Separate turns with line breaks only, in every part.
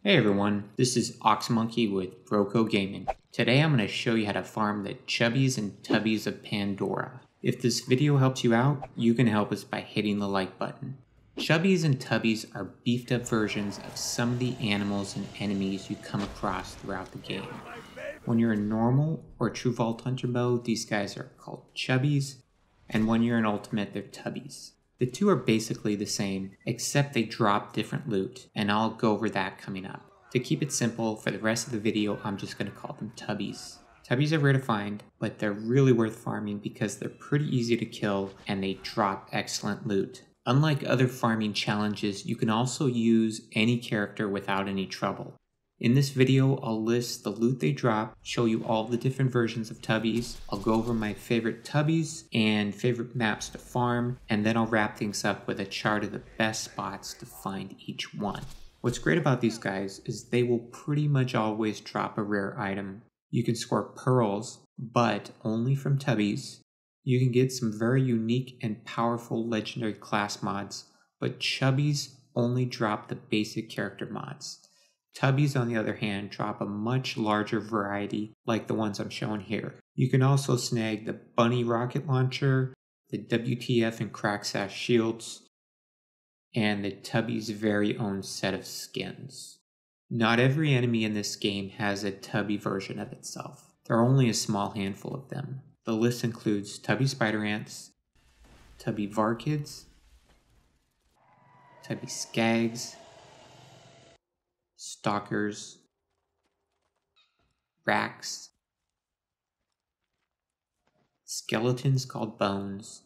Hey everyone, this is Oxmonkey with BroCo Gaming. Today I'm going to show you how to farm the Chubbies and Tubbies of Pandora. If this video helps you out, you can help us by hitting the like button. Chubbies and Tubbies are beefed up versions of some of the animals and enemies you come across throughout the game. When you're in normal or true vault hunter mode, these guys are called Chubbies, and when you're in ultimate, they're Tubbies. The two are basically the same, except they drop different loot, and I'll go over that coming up. To keep it simple, for the rest of the video, I'm just going to call them Tubbies. Tubbies are rare to find, but they're really worth farming because they're pretty easy to kill and they drop excellent loot. Unlike other farming challenges, you can also use any character without any trouble. In this video, I'll list the loot they drop, show you all the different versions of Tubbies, I'll go over my favorite Tubbies and favorite maps to farm, and then I'll wrap things up with a chart of the best spots to find each one. What's great about these guys is they will pretty much always drop a rare item. You can score pearls, but only from Tubbies. You can get some very unique and powerful legendary class mods, but Chubbies only drop the basic character mods. Tubbies, on the other hand, drop a much larger variety like the ones I'm showing here. You can also snag the Bunny rocket launcher, the WTF and Cracksash shields, and the Tubbies' very own set of skins. Not every enemy in this game has a Tubby version of itself. There are only a small handful of them. The list includes Tubby Spider Ants, Tubby Varkids, Tubby Skags, Stalkers, Racks, Skeletons called Bones,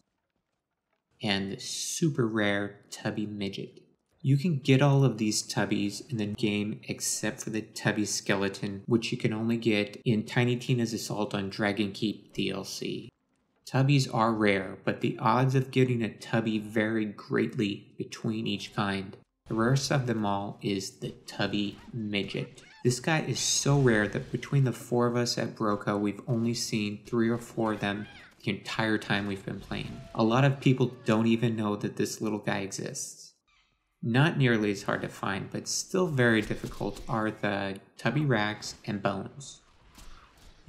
and the super rare Tubby Midget. You can get all of these Tubbies in the game except for the Tubby Skeleton, which you can only get in Tiny Tina's Assault on Dragon Keep DLC. Tubbies are rare, but the odds of getting a Tubby vary greatly between each kind. The rarest of them all is the Tubby Midget. This guy is so rare that between the four of us at BroCo, we've only seen 3 or 4 of them the entire time we've been playing. A lot of people don't even know that this little guy exists. Not nearly as hard to find, but still very difficult are the Tubby Racks and Bones.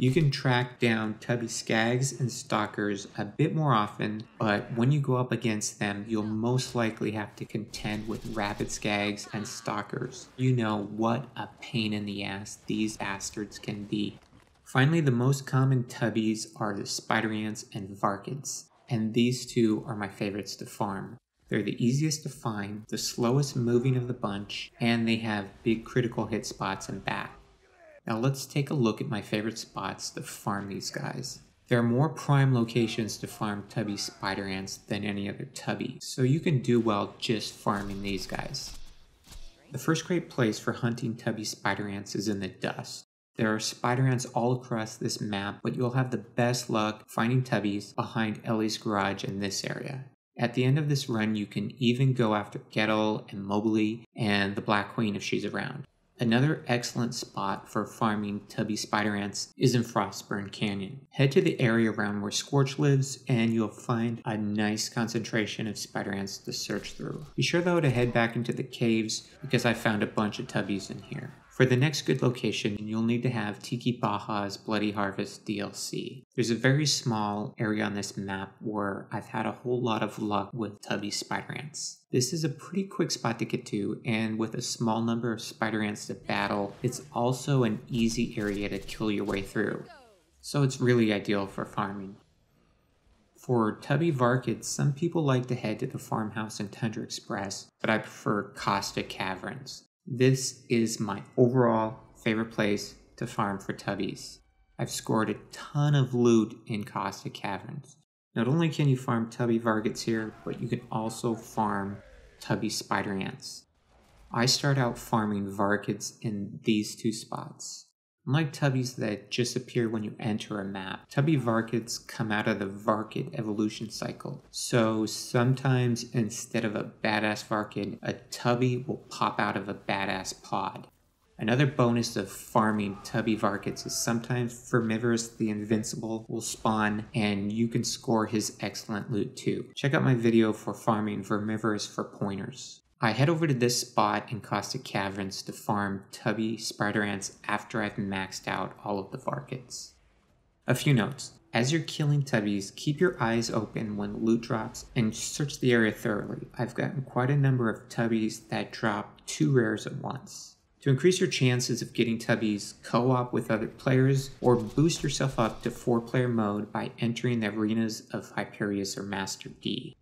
You can track down Tubby Skags and Stalkers a bit more often, but when you go up against them, you'll most likely have to contend with Rapid Skags and Stalkers. You know what a pain in the ass these bastards can be. Finally, the most common Tubbies are the Spider Ants and Varkids, and these two are my favorites to farm. They're the easiest to find, the slowest moving of the bunch, and they have big critical hit spots and back. Now let's take a look at my favorite spots to farm these guys. There are more prime locations to farm Tubby Spider Ants than any other Tubby, so you can do well just farming these guys. The first great place for hunting Tubby Spider Ants is in the dust. There are Spider Ants all across this map, but you'll have the best luck finding Tubbies behind Ellie's garage in this area. At the end of this run, you can even go after Gettle and Mobley and the Black Queen if she's around. Another excellent spot for farming Tubby Spider Ants is in Frostburn Canyon. Head to the area around where Scorch lives and you'll find a nice concentration of Spider Ants to search through. Be sure though to head back into the caves because I found a bunch of Tubbies in here. For the next good location, you'll need to have Tiki Baja's Bloody Harvest DLC. There's a very small area on this map where I've had a whole lot of luck with Tubby Spider Ants. This is a pretty quick spot to get to, and with a small number of Spider Ants to battle, it's also an easy area to kill your way through. So it's really ideal for farming. For Tubby Varkids, some people like to head to the farmhouse in Tundra Express, but I prefer Caustic Caverns. This is my overall favorite place to farm for Tubbies. I've scored a ton of loot in Caustic Caverns. Not only can you farm Tubby Varkids here, but you can also farm Tubby Spider Ants. I start out farming Varkids in these two spots. Unlike Tubbies that just appear when you enter a map, Tubby Varkids come out of the Varkid evolution cycle. So sometimes instead of a badass Varkid, a Tubby will pop out of a badass pod. Another bonus of farming Tubby Varkids is sometimes Vermivorous the Invincible will spawn and you can score his excellent loot too. Check out my video for farming Vermivorous for pointers. I head over to this spot in Caustic Caverns to farm tubby spider ants after I've maxed out all of the varkets. A few notes. As you're killing tubbies, keep your eyes open when loot drops and search the area thoroughly. I've gotten quite a number of tubbies that drop 2 rares at once. To increase your chances of getting tubbies, co-op with other players, or boost yourself up to 4-player mode by entering the arenas of Hyperius or Master D.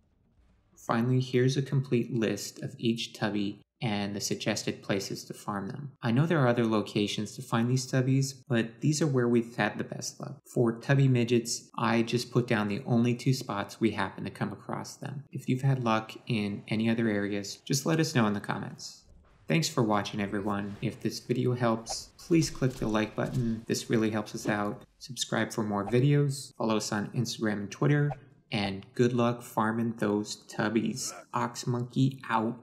Finally, here's a complete list of each tubby and the suggested places to farm them. I know there are other locations to find these tubbies, but these are where we've had the best luck. For tubby midgets, I just put down the only 2 spots we happen to come across them. If you've had luck in any other areas, just let us know in the comments. Thanks for watching, everyone. If this video helps, please click the like button. This really helps us out. Subscribe for more videos. Follow us on Instagram and Twitter. And good luck farming those tubbies. Ox Monkey out.